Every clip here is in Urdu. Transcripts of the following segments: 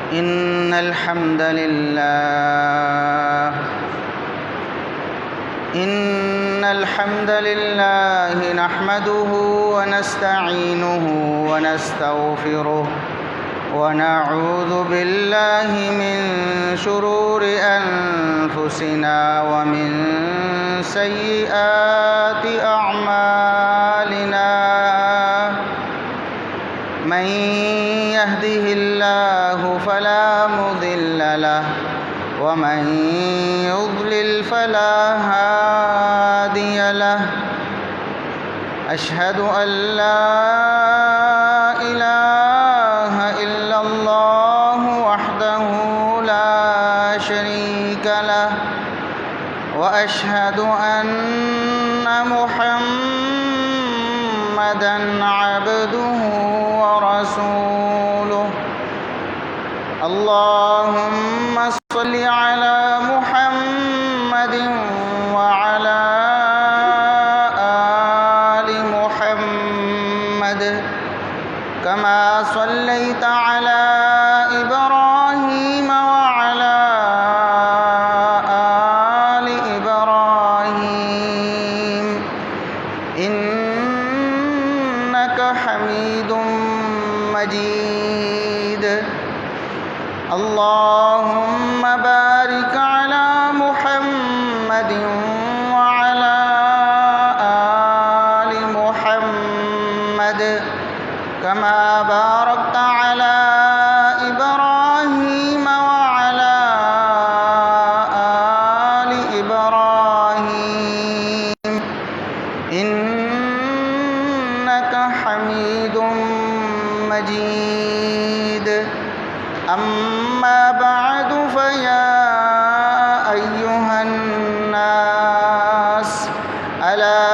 إن الحمد لله نحمده ونستعينه ونستغفره ونعوذ بالله من شرور أنفسنا ومن سيئات أعمالنا من يهده الله فلا مضل له ومن يضلل فلا هادي له أشهد أن لا إله إلا الله وحده لا شريك له وأشهد أن محمدًا عبده ورسوله اللهم صل على محمد وعلى آل محمد كما صليت على إبراهيم وعلى آل إبراهيم إنك حميد مجيد اللهم بارك على محمد وعلى آل محمد كما باركت على إبراهيم وعلى آل إبراهيم إنك حميد مجيد أما بعد فيا أيها الناس ألا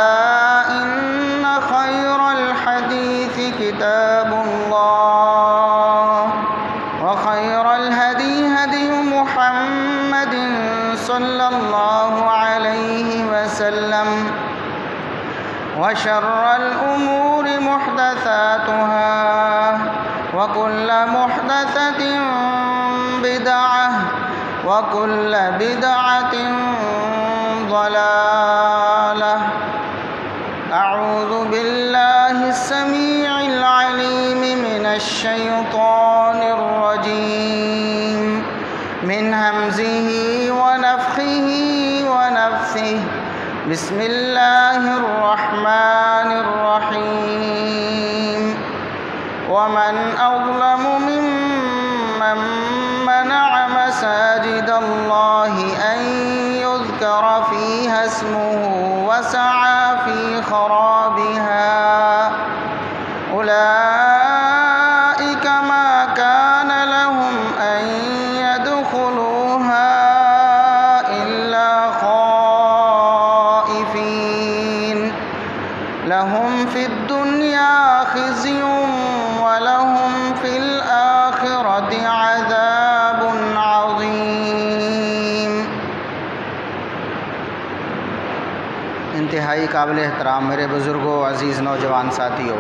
إن خير الحديث كتاب الله وخير الهدي هدي محمد صلى الله عليه وسلم وشر الأمور محدثاتها وكل محدثة بدعة وكل بدعة ضلالة أعوذ بالله السميع العليم من الشيطان الرجيم من همزه ونفخه ونفثه بسم الله الرحمن الرحيم ومن أظلم ممن منع مساجد الله أن يذكر فيها اسمه وسعى في خرابها أولئك ما كان لهم أن يدخلوها إلا خائفين لهم في الدنيا خزي ولهم في الآخرة عذاب عظيم۔ انتہائی قابل احترام میرے بزرگوں، عزیز نوجوان ساتھیوں،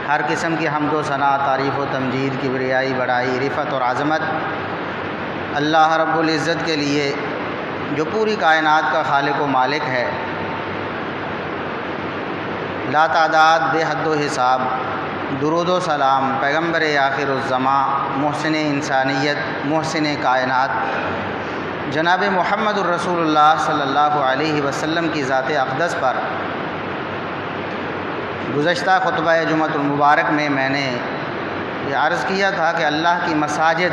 ہر قسم کی حمد و ثنا، تعریف و تمجید، کبریائی، بڑائی، رفعت اور عظمت اللہ رب العزت کے لیے جو پوری کائنات کا خالق و مالک ہے۔ لا تعداد، بے حد و حساب درود و سلام پیغمبر آخر الزماں، محسن انسانیت، محسن کائنات جناب محمد الرسول اللہ صلی اللہ علیہ وسلم کی ذات اقدس پر۔ گزشتہ خطبہ جمعۃ المبارک میں نے یہ عرض کیا تھا کہ اللہ کی مساجد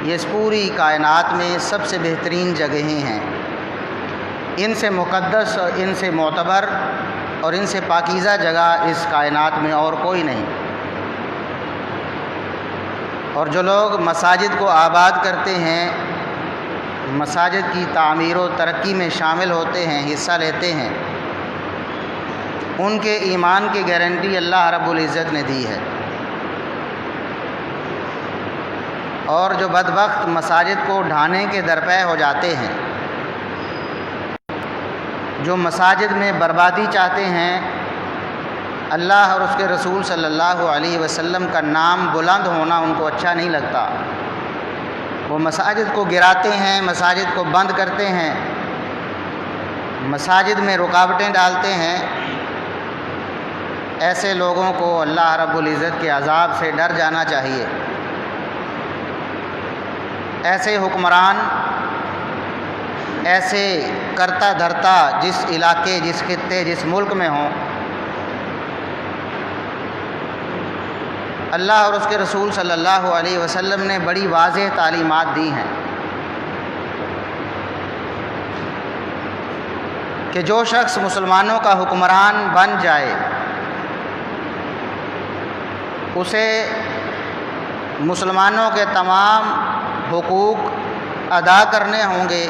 یہ اس پوری کائنات میں سب سے بہترین جگہیں ہیں، ان سے مقدس اور ان سے معتبر اور ان سے پاکیزہ جگہ اس کائنات میں اور کوئی نہیں۔ اور جو لوگ مساجد کو آباد کرتے ہیں، مساجد کی تعمیر و ترقی میں شامل ہوتے ہیں، حصہ لیتے ہیں، ان کے ایمان کی گارنٹی اللہ رب العزت نے دی ہے۔ اور جو بدبخت مساجد کو ڈھانے کے درپے ہو جاتے ہیں، جو مساجد میں بربادی چاہتے ہیں، اللہ اور اس کے رسول صلی اللہ علیہ وسلم کا نام بلند ہونا ان کو اچھا نہیں لگتا۔ وہ مساجد کو گراتے ہیں، مساجد کو بند کرتے ہیں، مساجد میں رکاوٹیں ڈالتے ہیں۔ ایسے لوگوں کو اللہ رب العزت کے عذاب سے ڈر جانا چاہیے۔ ایسے حکمران، ایسے کرتا دھرتا جس علاقے، جس خطے، جس ملک میں ہوں، اللہ اور اس کے رسول صلی اللہ علیہ وسلم نے بڑی واضح تعلیمات دی ہیں کہ جو شخص مسلمانوں کا حکمران بن جائے اسے مسلمانوں کے تمام حقوق ادا کرنے ہوں گے،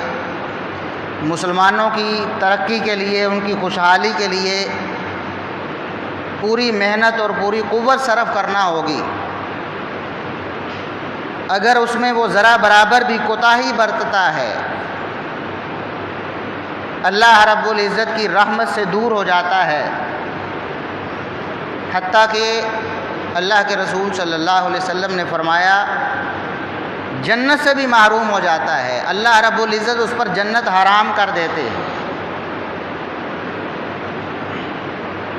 مسلمانوں کی ترقی کے لیے، ان کی خوشحالی کے لیے پوری محنت اور پوری قوت صرف کرنا ہوگی۔ اگر اس میں وہ ذرا برابر بھی کوتاہی برتتا ہے، اللہ رب العزت کی رحمت سے دور ہو جاتا ہے، حتیٰ کہ اللہ کے رسول صلی اللہ علیہ وسلم نے فرمایا جنت سے بھی محروم ہو جاتا ہے، اللہ رب العزت اس پر جنت حرام کر دیتے ہیں۔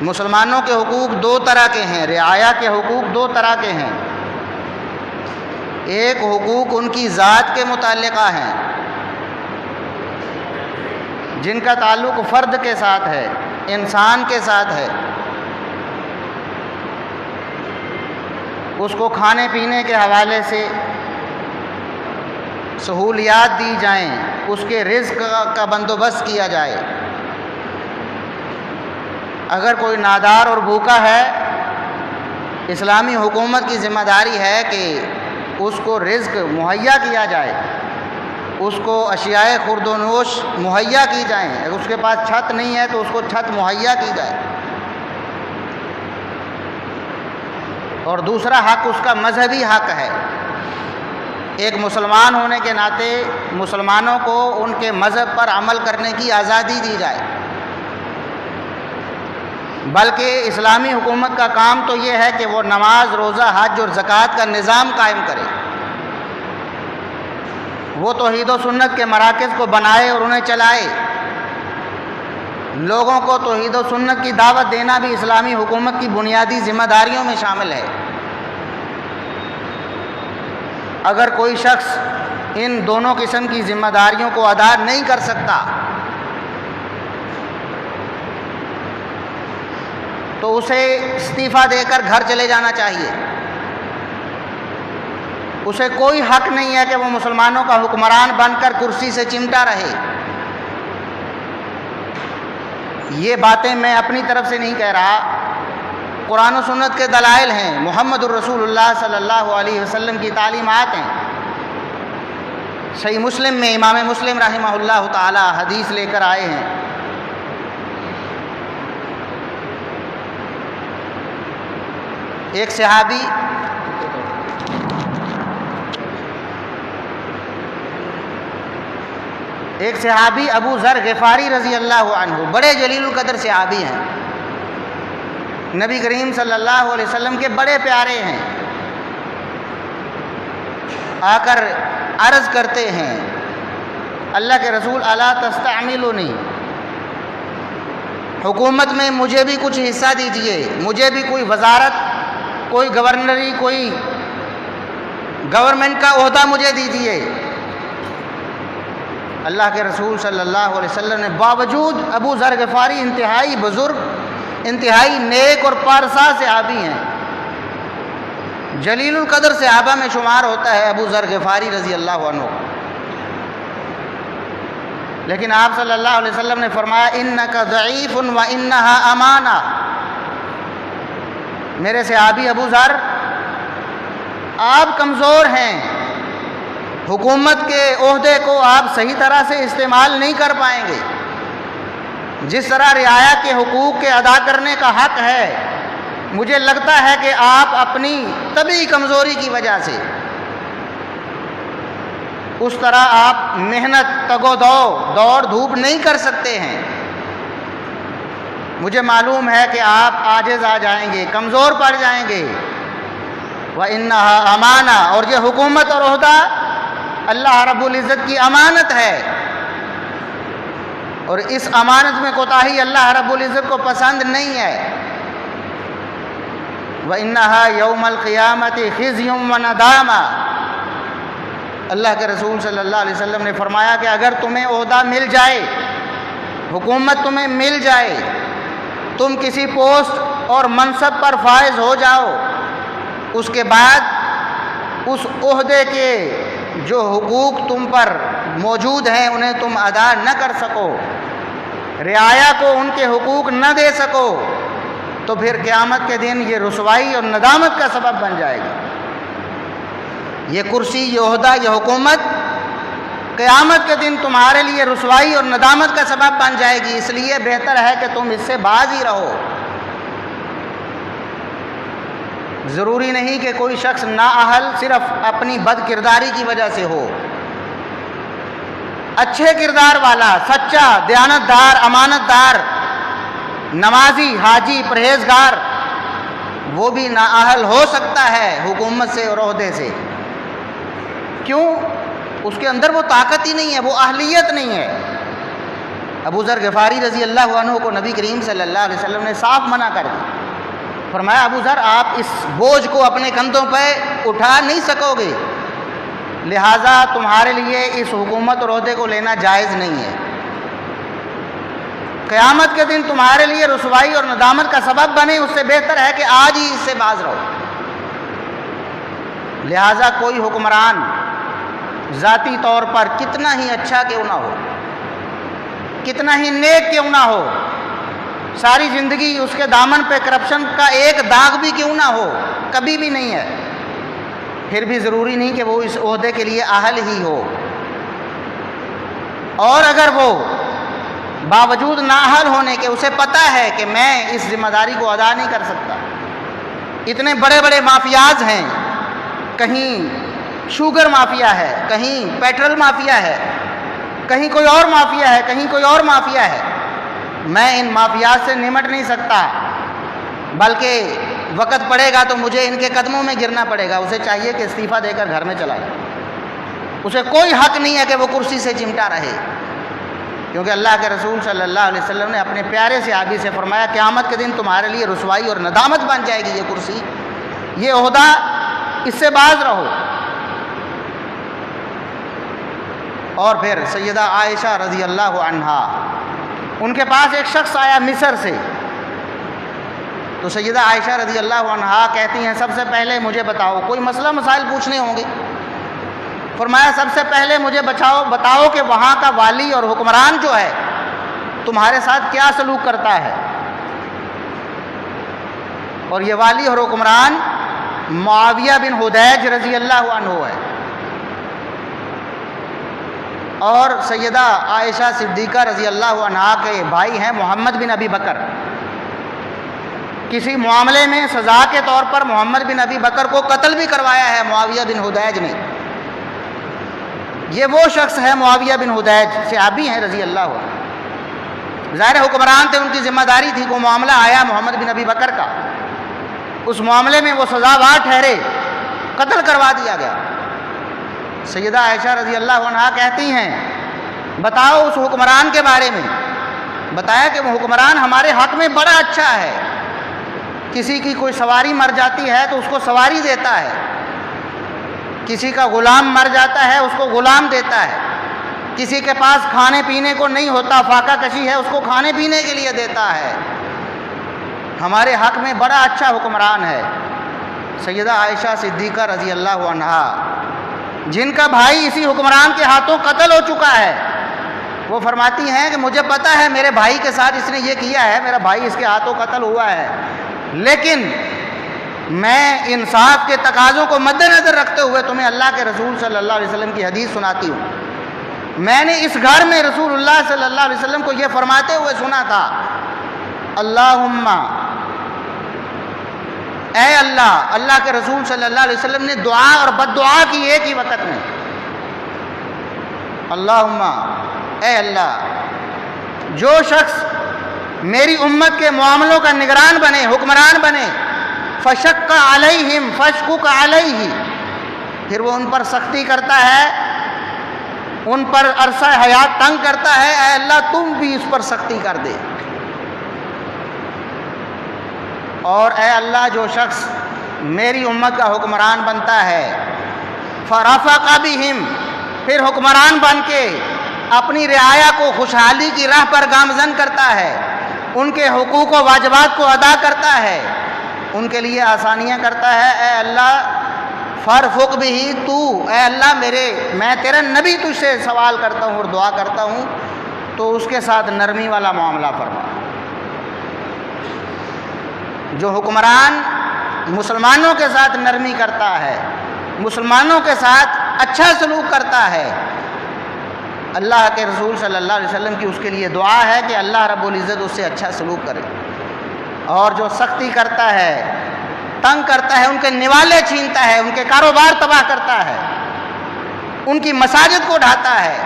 مسلمانوں کے حقوق دو طرح کے ہیں، رعایا کے حقوق دو طرح کے ہیں۔ ایک حقوق ان کی ذات کے متعلقہ ہیں جن کا تعلق فرد کے ساتھ ہے، انسان کے ساتھ ہے۔ اس کو کھانے پینے کے حوالے سے سہولیات دی جائیں، اس کے رزق کا بندوبست کیا جائے۔ اگر کوئی نادار اور بھوکا ہے، اسلامی حکومت کی ذمہ داری ہے کہ اس کو رزق مہیا کیا جائے، اس کو اشیاء خورد و نوش مہیا کی جائیں۔ اگر اس کے پاس چھت نہیں ہے تو اس کو چھت مہیا کی جائے۔ اور دوسرا حق اس کا مذہبی حق ہے۔ ایک مسلمان ہونے کے ناطے مسلمانوں کو ان کے مذہب پر عمل کرنے کی آزادی دی جائے، بلکہ اسلامی حکومت کا کام تو یہ ہے کہ وہ نماز، روزہ، حج اور زکوٰۃ کا نظام قائم کرے، وہ توحید و سنت کے مراکز کو بنائے اور انہیں چلائے۔ لوگوں کو توحید و سنت کی دعوت دینا بھی اسلامی حکومت کی بنیادی ذمہ داریوں میں شامل ہے۔ اگر کوئی شخص ان دونوں قسم کی ذمہ داریوں کو ادا نہیں کر سکتا تو اسے استعفیٰ دے کر گھر چلے جانا چاہیے۔ اسے کوئی حق نہیں ہے کہ وہ مسلمانوں کا حکمران بن کر کرسی سے چمٹا رہے۔ یہ باتیں میں اپنی طرف سے نہیں کہہ رہا، قرآن و سنت کے دلائل ہیں، محمد الرسول اللہ صلی اللہ علیہ وسلم کی تعلیمات ہیں۔ صحیح مسلم میں امام مسلم رحمہ اللہ تعالی حدیث لے کر آئے ہیں، ایک صحابی ابو ذر غفاری رضی اللہ عنہ، بڑے جلیل القدر صحابی ہیں، نبی کریم صلی اللہ علیہ وسلم کے بڑے پیارے ہیں، آ کر عرض کرتے ہیں اللہ کے رسول الا تستعملونی، حکومت میں مجھے بھی کچھ حصہ دیجئے، مجھے بھی کوئی وزارت، کوئی گورنری، کوئی گورنمنٹ کا عہدہ مجھے دیجئے۔ اللہ کے رسول صلی اللہ علیہ وسلم نے باوجود ابو ذر غفاری انتہائی بزرگ، انتہائی نیک اور پارسا صحابی ہیں، جلیل القدر صحابہ میں شمار ہوتا ہے ابو ذر غفاری رضی اللہ عنہ، لیکن آپ صلی اللہ علیہ وسلم نے فرمایا انک ضعیف و انہا امانہ، میرے صحابی ابو ذر آپ کمزور ہیں، حکومت کے عہدے کو آپ صحیح طرح سے استعمال نہیں کر پائیں گے، جس طرح رعایا کے حقوق کے ادا کرنے کا حق ہے، مجھے لگتا ہے کہ آپ اپنی طبعی کمزوری کی وجہ سے اس طرح آپ محنت، تگ و دو، دوڑ دھوپ نہیں کر سکتے ہیں۔ مجھے معلوم ہے کہ آپ عاجز آ جائیں گے، کمزور پڑ جائیں گے۔ وَإِنَّهَا امانہ، اور یہ حکومت اور عہدہ اللہ رب العزت کی امانت ہے، اور اس امانت میں کوتاہی اللہ رب العزت کو پسند نہیں ہے۔ وَإِنَّهَا يَوْمَ الْقِيَامَةِ خِزْيٌ وَنَدَامَةٌ، اللہ کے رسول صلی اللہ علیہ وسلم نے فرمایا کہ اگر تمہیں عہدہ مل جائے، حکومت تمہیں مل جائے، تم کسی پوسٹ اور منصب پر فائز ہو جاؤ، اس کے بعد اس عہدے کے جو حقوق تم پر موجود ہیں انہیں تم ادا نہ کر سکو، رعایا کو ان کے حقوق نہ دے سکو، تو پھر قیامت کے دن یہ رسوائی اور ندامت کا سبب بن جائے گا۔ یہ کرسی، یہ عہدہ، یہ حکومت قیامت کے دن تمہارے لیے رسوائی اور ندامت کا سبب بن جائے گی، اس لیے بہتر ہے کہ تم اس سے باز ہی رہو۔ ضروری نہیں کہ کوئی شخص نااہل صرف اپنی بد کرداری کی وجہ سے ہو، اچھے کردار والا، سچا، دیانت دار، امانت دار، نمازی، حاجی، پرہیزگار، وہ بھی نااہل ہو سکتا ہے حکومت سے اور عہدے سے۔ کیوں؟ اس کے اندر وہ طاقت ہی نہیں ہے، وہ اہلیت نہیں ہے۔ ابو ذر غفاری رضی اللہ عنہ کو نبی کریم صلی اللہ علیہ وسلم نے صاف منع کر دیا، فرمایا ابو ذر آپ اس بوجھ کو اپنے کندھوں پہ اٹھا نہیں سکو گے، لہٰذا تمہارے لیے اس حکومت اور عہدے کو لینا جائز نہیں ہے، قیامت کے دن تمہارے لیے رسوائی اور ندامت کا سبب بنے، اس سے بہتر ہے کہ آج ہی اس سے باز رہو۔ لہٰذا کوئی حکمران ذاتی طور پر کتنا ہی اچھا کیوں نہ ہو، کتنا ہی نیک کیوں نہ ہو، ساری زندگی اس کے دامن پہ کرپشن کا ایک داغ بھی کیوں نہ ہو، کبھی بھی نہیں ہے، پھر بھی ضروری نہیں کہ وہ اس عہدے کے لیے اہل ہی ہو۔ اور اگر وہ باوجود نااہل ہونے کے اسے پتہ ہے کہ میں اس ذمہ داری کو ادا نہیں کر سکتا، اتنے بڑے بڑے مافیاز ہیں، کہیں شوگر مافیا ہے، کہیں پیٹرول مافیا ہے، کہیں کوئی اور مافیا ہے، کہیں کوئی اور مافیا ہے، میں ان مافیاز سے نمٹ نہیں سکتا، بلکہ وقت پڑے گا تو مجھے ان کے قدموں میں گرنا پڑے گا، اسے چاہیے کہ استعفیٰ دے کر گھر میں چلا جائے، اسے کوئی حق نہیں ہے کہ وہ کرسی سے چمٹا رہے، کیونکہ اللہ کے رسول صلی اللہ علیہ وسلم نے اپنے پیارے صحابی سے فرمایا قیامت کے دن تمہارے لیے رسوائی اور ندامت بن جائے گی یہ کرسی، یہ عہدہ، اس سے باز رہو۔ اور پھر سیدہ عائشہ رضی اللہ عنہا، ان کے پاس ایک شخص آیا مصر سے، تو سیدہ عائشہ رضی اللہ عنہا کہتی ہیں سب سے پہلے مجھے بتاؤ، کوئی مسئلہ مسائل پوچھنے ہوں گے، فرمایا سب سے پہلے مجھے بتاؤ کہ وہاں کا والی اور حکمران جو ہے تمہارے ساتھ کیا سلوک کرتا ہے۔ اور یہ والی اور حکمران معاویہ بن حدیج رضی اللہ عنہ ہے، اور سیدہ عائشہ صدیقہ رضی اللہ عنہا کے بھائی ہیں محمد بن ابی بکر۔ کسی معاملے میں سزا کے طور پر محمد بن ابی بکر کو قتل بھی کروایا ہے معاویہ بن حدیج نے۔ یہ وہ شخص ہے معاویہ بن حدیج، صحابی ہیں رضی اللہ عنہ، ظاہر حکمران تھے، ان کی ذمہ داری تھی، کوئی معاملہ آیا محمد بن ابی بکر کا، اس معاملے میں وہ سزاوار ٹھہرے، قتل کروا دیا گیا۔ سیدہ عائشہ رضی اللہ عنہا کہتی ہیں بتاؤ اس حکمران کے بارے میں، بتایا کہ وہ حکمران ہمارے حق میں بڑا اچھا ہے، کسی کی کوئی سواری مر جاتی ہے تو اس کو سواری دیتا ہے، کسی کا غلام مر جاتا ہے اس کو غلام دیتا ہے، کسی کے پاس کھانے پینے کو نہیں ہوتا، فاقہ کشی ہے، اس کو کھانے پینے کے لیے دیتا ہے، ہمارے حق میں بڑا اچھا حکمران ہے۔ سیدہ عائشہ صدیقہ رضی اللہ عنہا، جن کا بھائی اسی حکمران کے ہاتھوں قتل ہو چکا ہے، وہ فرماتی ہیں کہ مجھے پتہ ہے میرے بھائی کے ساتھ اس نے یہ کیا ہے، میرا بھائی اس کے ہاتھوں قتل ہوا ہے، لیکن میں انصاف کے تقاضوں کو مد نظر رکھتے ہوئے تمہیں اللہ کے رسول صلی اللہ علیہ وسلم کی حدیث سناتی ہوں۔ میں نے اس گھر میں رسول اللہ صلی اللہ علیہ وسلم کو یہ فرماتے ہوئے سنا تھا، اللہم، اے اللہ، اللہ کے رسول صلی اللہ علیہ وسلم نے دعا اور بد دعا کی ایک ہی وقت میں، اللہم، اے اللہ، جو شخص میری امت کے معاملوں کا نگران بنے، حکمران بنے، فشق علیہم فشقق علیہ، پھر وہ ان پر سختی کرتا ہے، ان پر عرصہ حیات تنگ کرتا ہے، اے اللہ تم بھی اس پر سختی کر دے۔ اور اے اللہ جو شخص میری امت کا حکمران بنتا ہے، فرفق بہم، پھر حکمران بن کے اپنی رعایا کو خوشحالی کی راہ پر گامزن کرتا ہے، ان کے حقوق و واجبات کو ادا کرتا ہے، ان کے لیے آسانیاں کرتا ہے، اے اللہ فرفق بھی تو، اے اللہ میں تیرا نبی تجھ سے سوال کرتا ہوں اور دعا کرتا ہوں، تو اس کے ساتھ نرمی والا معاملہ فرما۔ جو حکمران مسلمانوں کے ساتھ نرمی کرتا ہے، مسلمانوں کے ساتھ اچھا سلوک کرتا ہے، اللہ کے رسول صلی اللہ علیہ وسلم کی اس کے لیے دعا ہے کہ اللہ رب العزت اس سے اچھا سلوک کرے۔ اور جو سختی کرتا ہے، تنگ کرتا ہے، ان کے نوالے چھینتا ہے، ان کے کاروبار تباہ کرتا ہے، ان کی مساجد کو ڈھاتا ہے،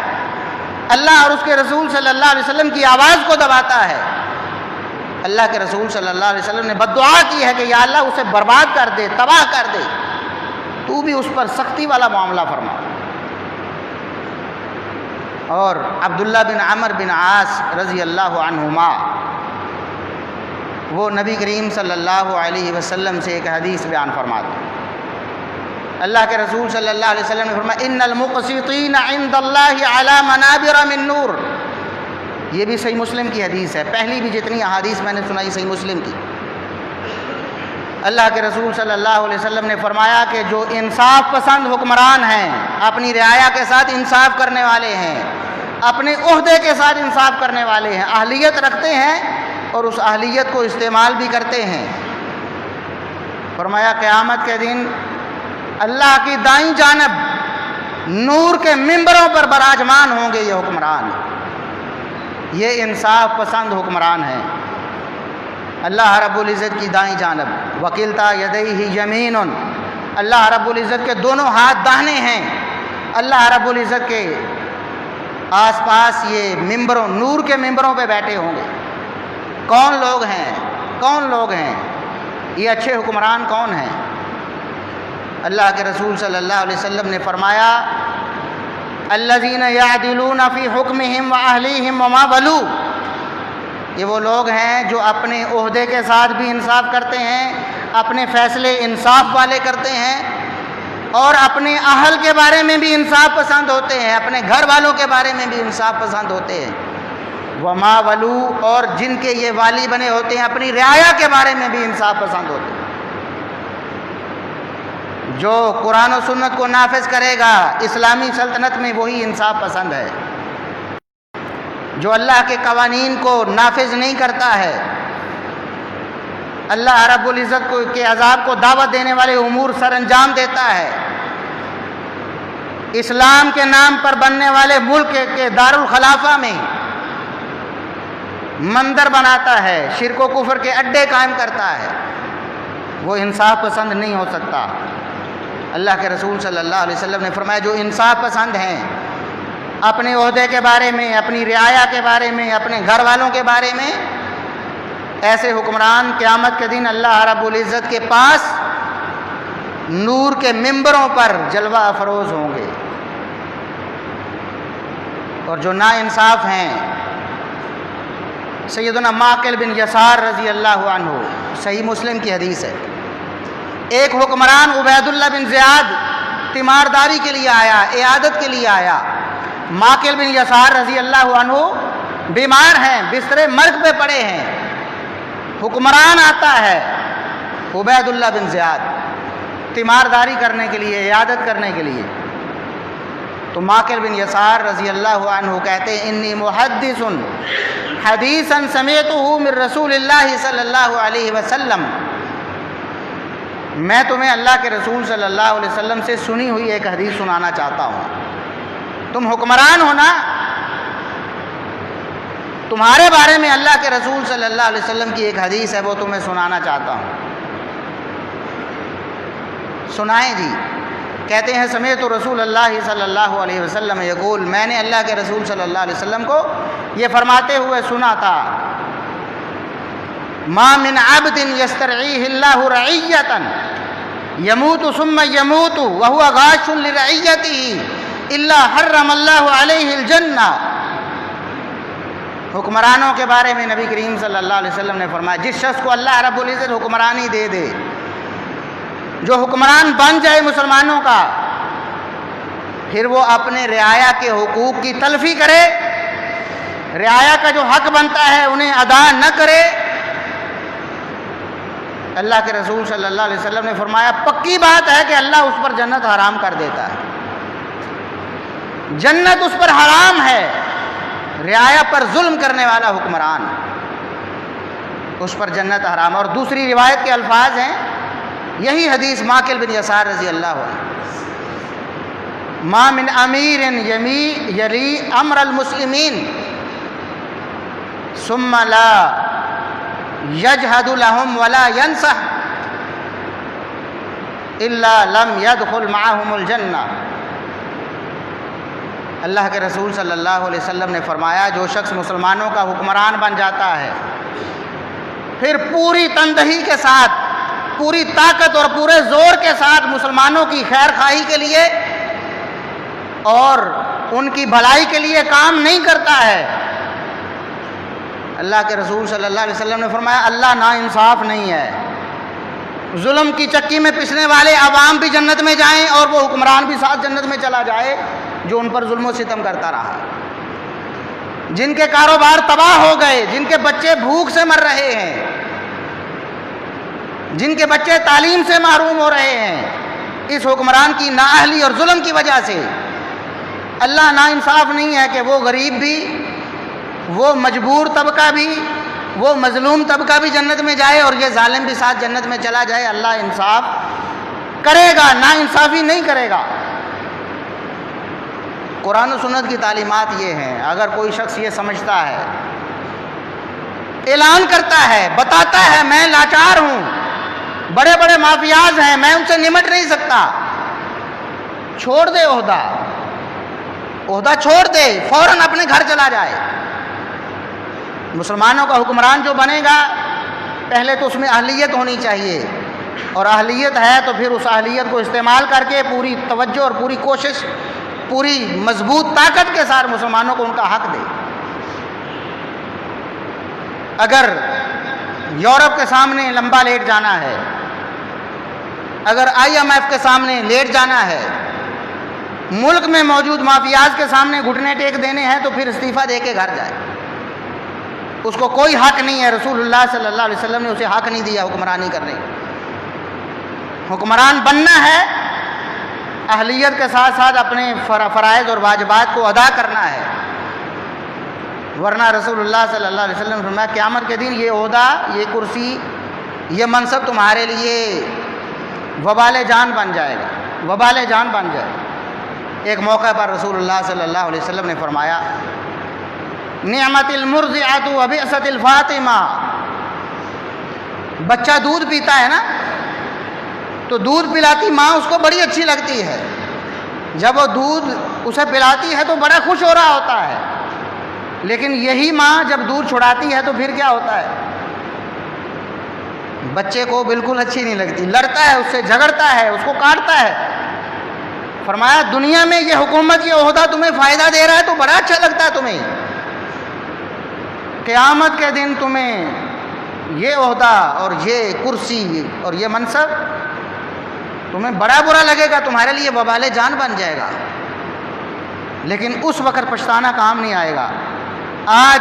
اللہ اور اس کے رسول صلی اللہ علیہ وسلم کی آواز کو دباتا ہے، اللہ کے رسول صلی اللہ علیہ وسلم نے بد دعا کی ہے کہ یا اللہ اسے برباد کر دے، تباہ کر دے، تو بھی اس پر سختی والا معاملہ فرما۔ اور عبداللہ بن عمر بن عاص رضی اللہ عنہما، وہ نبی کریم صلی اللہ علیہ وسلم سے ایک حدیث بیان فرماتے ہیں۔ اللہ کے رسول صلی اللہ علیہ وسلم نے فرمایا ان المقسطین عند اللہ علی منابر من نور، یہ بھی صحیح مسلم کی حدیث ہے، پہلی بھی جتنی احادیث میں نے سنائی صحیح مسلم کی۔ اللہ کے رسول صلی اللہ علیہ وسلم نے فرمایا کہ جو انصاف پسند حکمران ہیں، اپنی رعایا کے ساتھ انصاف کرنے والے ہیں، اپنے عہدے کے ساتھ انصاف کرنے والے ہیں، اہلیت رکھتے ہیں اور اس اہلیت کو استعمال بھی کرتے ہیں، فرمایا قیامت کے دن اللہ کی دائیں جانب نور کے ممبروں پر براجمان ہوں گے یہ حکمران، یہ انصاف پسند حکمران ہیں۔ اللہ رب العزت کی دائیں جانب وکلتا یدیہ یمین، اللہ رب العزت کے دونوں ہاتھ داہنے ہیں، اللہ رب العزت کے آس پاس یہ ممبروں، نور کے ممبروں پہ بیٹھے ہوں گے۔ کون لوگ ہیں؟ کون لوگ ہیں یہ اچھے حکمران؟ کون ہیں؟ اللہ کے رسول صلی اللہ علیہ وسلم نے فرمایا الذین یعدلون فی حکمہم واہلیہم وما ولوا، یہ وہ لوگ ہیں جو اپنے عہدے کے ساتھ بھی انصاف کرتے ہیں، اپنے فیصلے انصاف والے کرتے ہیں، اور اپنے اہل کے بارے میں بھی انصاف پسند ہوتے ہیں، اپنے گھر والوں کے بارے میں بھی انصاف پسند ہوتے ہیں، وما ولوا، اور جن کے یہ والی بنے ہوتے ہیں اپنی رعایا کے بارے میں بھی انصاف پسند ہوتے ہیں۔ جو قرآن و سنت کو نافذ کرے گا اسلامی سلطنت میں وہی انصاف پسند ہے، جو اللہ کے قوانین کو نافذ نہیں کرتا ہے، اللہ رب العزت کے عذاب کو دعوت دینے والے امور سر انجام دیتا ہے، اسلام کے نام پر بننے والے ملک کے دارالخلافہ میں مندر بناتا ہے، شرک و کفر کے اڈے قائم کرتا ہے، وہ انصاف پسند نہیں ہو سکتا۔ اللہ کے رسول صلی اللہ علیہ وسلم نے فرمایا جو انصاف پسند ہیں اپنے عہدے کے بارے میں، اپنی رعایا کے بارے میں، اپنے گھر والوں کے بارے میں، ایسے حکمران قیامت کے دن اللہ رب العزت کے پاس نور کے ممبروں پر جلوہ افروز ہوں گے۔ اور جو نا انصاف ہیں، سیدنا معقل بن یسار رضی اللہ عنہ، صحیح مسلم کی حدیث ہے، ایک حکمران عبید اللہ بن زیاد تیمارداری کے لیے آیا، عیادت کے لیے آیا، معقل بن یسار رضی اللہ عنہ بیمار ہیں، بستر مرگ پہ پڑے ہیں، حکمران آتا ہے عبید اللہ بن زیاد تیمارداری کرنے کے لیے، عیادت کرنے کے لیے، تو معقل بن یسار رضی اللہ عنہ کہتے ہیں انی محدث حدیثا سمعتہ من رسول اللہ صلی اللہ علیہ وسلم، میں تمہیں اللہ کے رسول صلی اللہ علیہ وسلم سے سنی ہوئی ایک حدیث سنانا چاہتا ہوں، تم حکمران ہو نا، تمہارے بارے میں اللہ کے رسول صلی اللہ علیہ وسلم کی ایک حدیث ہے، وہ تمہیں سنانا چاہتا ہوں، سنائیں جی۔ کہتے ہیں سمیت رسول اللہ صلی اللہ علیہ وسلم یقول، میں نے اللہ کے رسول صلی اللہ علیہ وسلم کو یہ فرماتے ہوئے سنا تھا ما من عبد یسترعیہ اللہ رعیۃ یموت ثم یموت وہو غاش لرعیتہ الا حرم اللہ علیہ الجنہ۔ حکمرانوں کے بارے میں نبی کریم صلی اللہ علیہ وسلم نے فرمایا جس شخص کو اللہ رب العزت حکمرانی دے دے، جو حکمران بن جائے مسلمانوں کا، پھر وہ اپنے رعایا کے حقوق کی تلفی کرے، رعایا کا جو حق بنتا ہے انہیں ادا نہ کرے، اللہ کے رسول صلی اللہ علیہ وسلم نے فرمایا پکی بات ہے کہ اللہ اس پر جنت حرام کر دیتا ہے، جنت اس پر حرام ہے۔ رعایا پر ظلم کرنے والا حکمران، اس پر جنت حرام۔ اور دوسری روایت کے الفاظ ہیں، یہی حدیث ماکل بن یسار رضی اللہ عنہ، ما من امیر یلی امر المسلمین ثم لا یجہد لهم ولا ینصح الا لم يدخل معهم الجنہ۔ اللہ کے رسول صلی اللہ علیہ وسلم نے فرمایا جو شخص مسلمانوں کا حکمران بن جاتا ہے، پھر پوری تندہی کے ساتھ، پوری طاقت اور پورے زور کے ساتھ مسلمانوں کی خیر خواہی کے لیے اور ان کی بھلائی کے لیے کام نہیں کرتا ہے، اللہ کے رسول صلی اللہ علیہ وسلم نے فرمایا اللہ ناانصاف نہیں ہے۔ ظلم کی چکی میں پسنے والے عوام بھی جنت میں جائیں اور وہ حکمران بھی ساتھ جنت میں چلا جائے جو ان پر ظلم و ستم کرتا رہا، جن کے کاروبار تباہ ہو گئے، جن کے بچے بھوک سے مر رہے ہیں، جن کے بچے تعلیم سے محروم ہو رہے ہیں اس حکمران کی نااہلی اور ظلم کی وجہ سے۔ اللہ ناانصاف نہیں ہے کہ وہ غریب بھی، وہ مجبور طبقہ بھی، وہ مظلوم طبقہ بھی جنت میں جائے اور یہ ظالم بھی ساتھ جنت میں چلا جائے۔ اللہ انصاف کرے گا، ناانصافی نہیں کرے گا۔ قرآن و سنت کی تعلیمات یہ ہیں، اگر کوئی شخص یہ سمجھتا ہے، اعلان کرتا ہے، بتاتا ہے میں لاچار ہوں، بڑے بڑے مافیاز ہیں، میں ان سے نمٹ نہیں سکتا، چھوڑ دے عہدہ چھوڑ دے، فوراً اپنے گھر چلا جائے۔ مسلمانوں کا حکمران جو بنے گا پہلے تو اس میں اہلیت ہونی چاہیے، اور اہلیت ہے تو پھر اس اہلیت کو استعمال کر کے پوری توجہ اور پوری کوشش، پوری مضبوط طاقت کے ساتھ مسلمانوں کو ان کا حق دے۔ اگر یورپ کے سامنے لمبا لیٹ جانا ہے، اگر IMF کے سامنے لیٹ جانا ہے، ملک میں موجود مافیاز کے سامنے گھٹنے ٹیک دینے ہیں تو پھر استعفیٰ دے کے گھر جائے، اس کو کوئی حق نہیں ہے۔ رسول اللہ صلی اللہ علیہ وسلم نے اسے حق نہیں دیا حکمرانی کرنے۔ حکمران بننا ہے، اہلیت کے ساتھ ساتھ اپنے فرائض اور واجبات کو ادا کرنا ہے، ورنہ رسول اللہ صلی اللہ علیہ وسلم نے فرمایا قیامت کے دن یہ عہدہ، یہ کرسی، یہ منصب تمہارے لیے وبال جان بن جائے گا، وبال جان بن جائے گا۔ ایک موقع پر رسول اللہ صلی اللہ علیہ وسلم نے فرمایا نعمت المرضعۃ وبئست الفاطمہ۔ بچہ دودھ پیتا ہے نا تو دودھ پلاتی ماں اس کو بڑی اچھی لگتی ہے، جب وہ دودھ اسے پلاتی ہے تو بڑا خوش ہو رہا ہوتا ہے، لیکن یہی ماں جب دودھ چھڑاتی ہے تو پھر کیا ہوتا ہے؟ بچے کو بالکل اچھی نہیں لگتی، لڑتا ہے، اس سے جھگڑتا ہے، اس کو کاٹتا ہے۔ فرمایا دنیا میں یہ حکومت، یہ عہدہ تمہیں فائدہ دے رہا ہے تو بڑا اچھا لگتا ہے تمہیں، قیامت کے دن تمہیں یہ عہدہ اور یہ کرسی اور یہ منصب تمہیں بڑا برا لگے گا، تمہارے لیے وبال جان بن جائے گا، لیکن اس وقت پچھتانا کام نہیں آئے گا۔ آج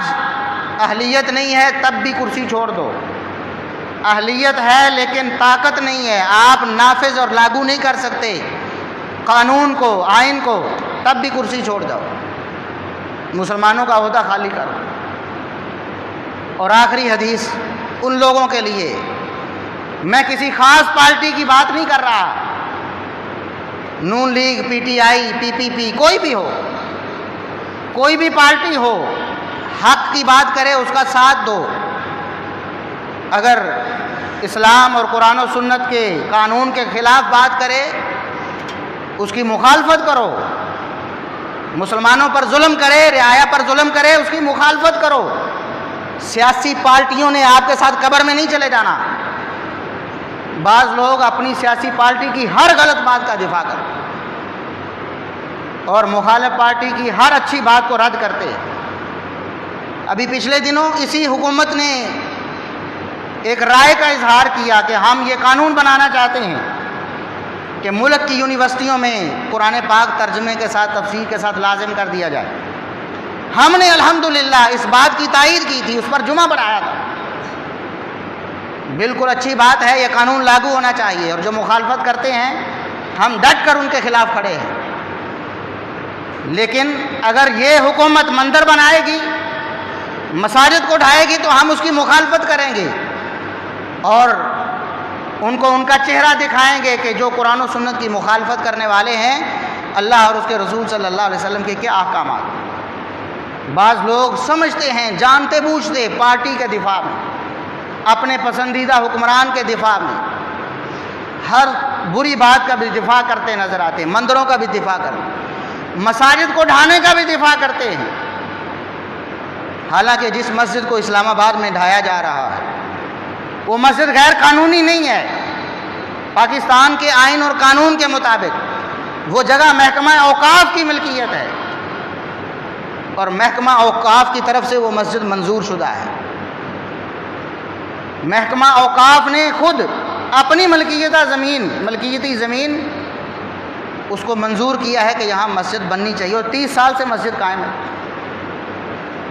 اہلیت نہیں ہے تب بھی کرسی چھوڑ دو، اہلیت ہے لیکن طاقت نہیں ہے، آپ نافذ اور لاگو نہیں کر سکتے قانون کو، آئین کو، تب بھی کرسی چھوڑ جاؤ، مسلمانوں کا عہدہ خالی کرو۔ اور آخری حدیث ان لوگوں کے لیے، میں کسی خاص پارٹی کی بات نہیں کر رہا، نون لیگ، PTI، PPP، کوئی بھی ہو، کوئی بھی پارٹی ہو، حق کی بات کرے اس کا ساتھ دو۔ اگر اسلام اور قرآن و سنت کے قانون کے خلاف بات کرے اس کی مخالفت کرو، مسلمانوں پر ظلم کرے، رعایا پر ظلم کرے، اس کی مخالفت کرو، سیاسی پارٹیوں نے آپ کے ساتھ قبر میں نہیں چلے جانا۔ بعض لوگ اپنی سیاسی پارٹی کی ہر غلط بات کا دفاع کرتے اور مخالف پارٹی کی ہر اچھی بات کو رد کرتے۔ ابھی پچھلے دنوں اسی حکومت نے ایک رائے کا اظہار کیا کہ ہم یہ قانون بنانا چاہتے ہیں کہ ملک کی یونیورسٹیوں میں قرآن پاک ترجمے کے ساتھ تفسیر کے ساتھ لازم کر دیا جائے۔ ہم نے الحمدللہ اس بات کی تائید کی تھی، اس پر جمعہ پڑھایا تھا۔ بالکل اچھی بات ہے، یہ قانون لاگو ہونا چاہیے، اور جو مخالفت کرتے ہیں ہم ڈٹ کر ان کے خلاف کھڑے ہیں۔ لیکن اگر یہ حکومت مندر بنائے گی، مساجد کو ڈھائے گی، تو ہم اس کی مخالفت کریں گے اور ان کو ان کا چہرہ دکھائیں گے کہ جو قرآن و سنت کی مخالفت کرنے والے ہیں، اللہ اور اس کے رسول صلی اللہ علیہ وسلم کے کیا احکامات۔ بعض لوگ سمجھتے ہیں جانتے بوجھتے پارٹی کے دفاع میں، اپنے پسندیدہ حکمران کے دفاع میں ہر بری بات کا بھی دفاع کرتے نظر آتے ہیں، مندروں کا بھی دفاع کرتے، مساجد کو ڈھانے کا بھی دفاع کرتے ہیں۔ حالانکہ جس مسجد کو اسلام آباد میں ڈھایا جا رہا ہے وہ مسجد غیر قانونی نہیں ہے۔ پاکستان کے آئین اور قانون کے مطابق وہ جگہ محکمہ اوقاف کی ملکیت ہے، اور محکمہ اوقاف کی طرف سے وہ مسجد منظور شدہ ہے۔ محکمہ اوقاف نے خود اپنی ملکیتی زمین اس کو منظور کیا ہے کہ یہاں مسجد بننی چاہیے، اور 30 سال سے مسجد قائم ہے۔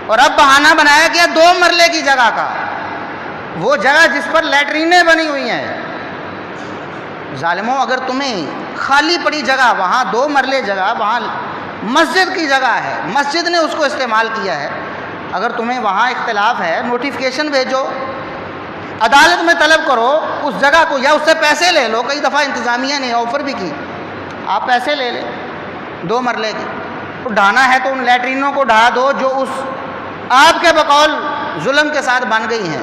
اور اب بہانہ بنایا گیا 2 مرلے کی جگہ کا، وہ جگہ جس پر لیٹرینیں بنی ہوئی ہیں۔ ظالموں، اگر تمہیں خالی پڑی جگہ، وہاں 2 مرلے جگہ، وہاں مسجد کی جگہ ہے، مسجد نے اس کو استعمال کیا ہے، اگر تمہیں وہاں اختلاف ہے نوٹیفیکیشن بھیجو، عدالت میں طلب کرو اس جگہ کو، یا اس سے پیسے لے لو۔ کئی دفعہ انتظامیہ نے آفر بھی کی، آپ پیسے لے لیں 2 مرلے کے، تو ڈھانا ہے تو ان لیٹرینوں کو ڈھا دو جو اس آپ کے بقول ظلم کے ساتھ بن گئی ہیں۔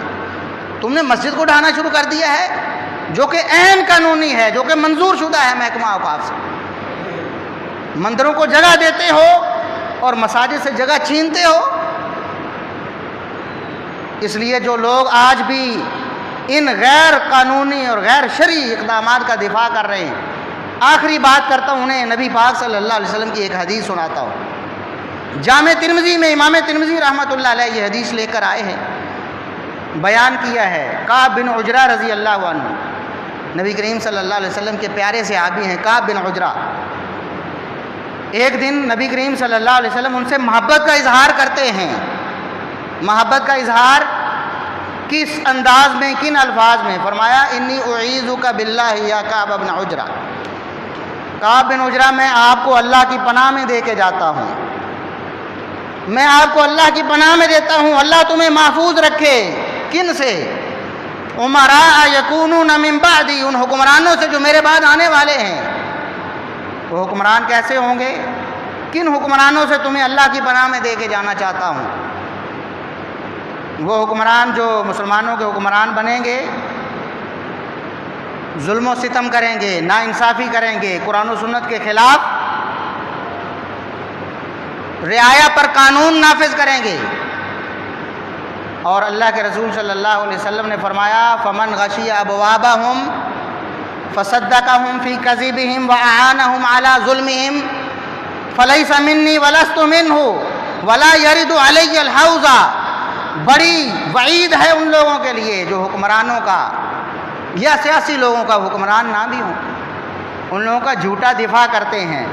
تم نے مسجد کو ڈھانا شروع کر دیا ہے جو کہ عین قانونی ہے، جو کہ منظور شدہ ہے محکمہ اوقاف سے۔ مندروں کو جگہ دیتے ہو اور مساجد سے جگہ چھینتے ہو۔ اس لیے جو لوگ آج بھی ان غیر قانونی اور غیر شرعی اقدامات کا دفاع کر رہے ہیں، آخری بات کرتا ہوں، انہیں نبی پاک صلی اللہ علیہ وسلم کی ایک حدیث سناتا ہوں۔ جامع ترمذی میں امام ترمذی رحمۃ اللہ علیہ یہ حدیث لے کر آئے ہیں، بیان کیا ہے کعب بن عجرہ رضی اللہ عنہ، نبی کریم صلی اللہ علیہ وسلم کے پیارے صحابی ہیں کعب بن عجرہ۔ ایک دن نبی کریم صلی اللہ علیہ وسلم ان سے محبت کا اظہار کرتے ہیں۔ محبت کا اظہار کس انداز میں، کن الفاظ میں؟ فرمایا انی اعیذک باللہ یا کعب بن عجرہ، کعب بن عجرہ میں آپ کو اللہ کی پناہ میں دے کے جاتا ہوں، میں آپ کو اللہ کی پناہ میں دیتا ہوں، اللہ تمہیں محفوظ رکھے۔ کن سے؟ امراء یکونون من بعدی، ان حکمرانوں سے جو میرے بعد آنے والے ہیں۔ وہ حکمران کیسے ہوں گے؟ کن حکمرانوں سے تمہیں اللہ کی پناہ میں دے کے جانا چاہتا ہوں؟ وہ حکمران جو مسلمانوں کے حکمران بنیں گے، ظلم و ستم کریں گے، ناانصافی کریں گے، قرآن و سنت کے خلاف رعایا پر قانون نافذ کریں گے۔ اور اللہ کے رسول صلی اللہ علیہ وسلم نے فرمایا فمن غشی ابوابہم فصدقہم فی کذبہم واعانہم علی ظلمہم فلیس منی ولست منہ ولا یرد علی الحوض۔ بڑی وعید ہے ان لوگوں کے لیے جو حکمرانوں کا یا سیاسی لوگوں کا، حکمران نہ بھی ہوں، ان لوگوں کا جھوٹا دفاع کرتے ہیں۔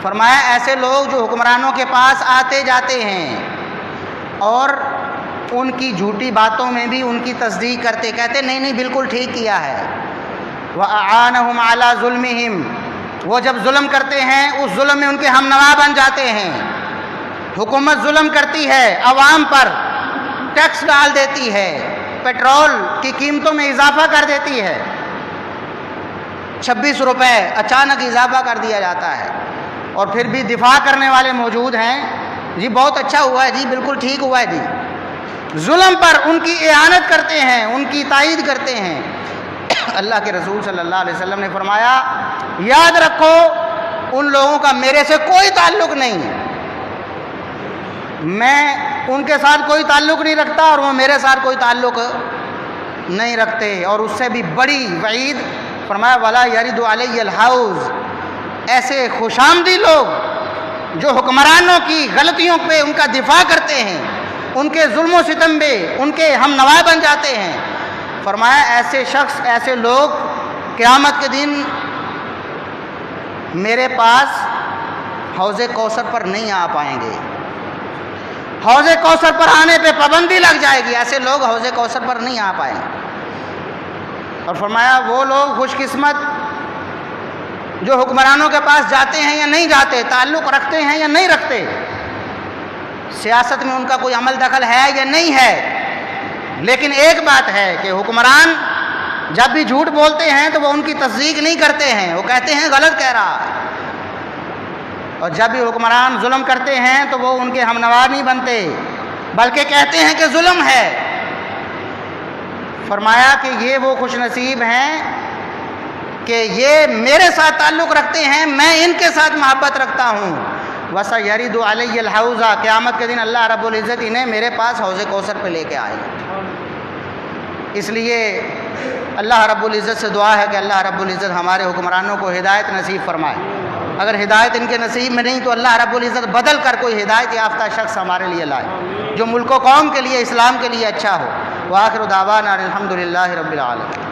فرمایا ایسے لوگ جو حکمرانوں کے پاس آتے جاتے ہیں اور ان کی جھوٹی باتوں میں بھی ان کی تصدیق کرتے، کہتے نہیں نہیں بالکل ٹھیک کیا ہے۔ وَأَعَانَهُمْ عَلَى ظُلْمِهِمْ، وہ جب ظلم کرتے ہیں اس ظلم میں ان کے ہم نوا بن جاتے ہیں۔ حکومت ظلم کرتی ہے، عوام پر ٹیکس ڈال دیتی ہے، پیٹرول کی قیمتوں میں اضافہ کر دیتی ہے، 26 روپے اچانک اضافہ کر دیا جاتا ہے، اور پھر بھی دفاع کرنے والے موجود ہیں، جی بہت اچھا ہوا ہے، جی بالکل ٹھیک ہوا ہے، جی ظلم پر ان کی اعانت کرتے ہیں، ان کی تائید کرتے ہیں۔ اللہ کے رسول صلی اللہ علیہ وسلم نے فرمایا یاد رکھو ان لوگوں کا میرے سے کوئی تعلق نہیں، میں ان کے ساتھ کوئی تعلق نہیں رکھتا اور وہ میرے ساتھ کوئی تعلق نہیں رکھتے۔ اور اس سے بھی بڑی وعید فرمایا ولا یرد علی الحوض، ایسے خوشامدی لوگ جو حکمرانوں کی غلطیوں پہ ان کا دفاع کرتے ہیں، ان کے ظلم و ستم پہ ان کے ہم نوا بن جاتے ہیں، فرمایا ایسے شخص، ایسے لوگ قیامت کے دن میرے پاس حوض کوثر پر نہیں آ پائیں گے۔ حوض کوثر پر آنے پہ پابندی لگ جائے گی، ایسے لوگ حوض کوثر پر نہیں آ پائیں گے۔ اور فرمایا وہ لوگ خوش قسمت جو حکمرانوں کے پاس جاتے ہیں یا نہیں جاتے، تعلق رکھتے ہیں یا نہیں رکھتے، سیاست میں ان کا کوئی عمل دخل ہے یا نہیں ہے، لیکن ایک بات ہے کہ حکمران جب بھی جھوٹ بولتے ہیں تو وہ ان کی تصدیق نہیں کرتے ہیں، وہ کہتے ہیں غلط کہہ رہا ہے، اور جب بھی حکمران ظلم کرتے ہیں تو وہ ان کے ہم نوا نہیں بنتے بلکہ کہتے ہیں کہ ظلم ہے۔ فرمایا کہ یہ وہ خوش نصیب ہیں کہ یہ میرے ساتھ تعلق رکھتے ہیں، میں ان کے ساتھ محبت رکھتا ہوں۔ وَسَيَرِدُ عَلَيَّ الْحَوْضَ، قیامت کے دن اللہ رب العزت انہیں میرے پاس حوض کوثر پہ لے کے آئے گا۔ اس لیے اللہ رب العزت سے دعا ہے کہ اللہ رب العزت ہمارے حکمرانوں کو ہدایت نصیب فرمائے، اگر ہدایت ان کے نصیب میں نہیں تو اللہ رب العزت بدل کر کوئی ہدایت یافتہ شخص ہمارے لیے لائے جو ملک و قوم کے لیے، اسلام کے لیے اچھا ہو۔ وآخر دعوانا الحمدللہ رب العالمین۔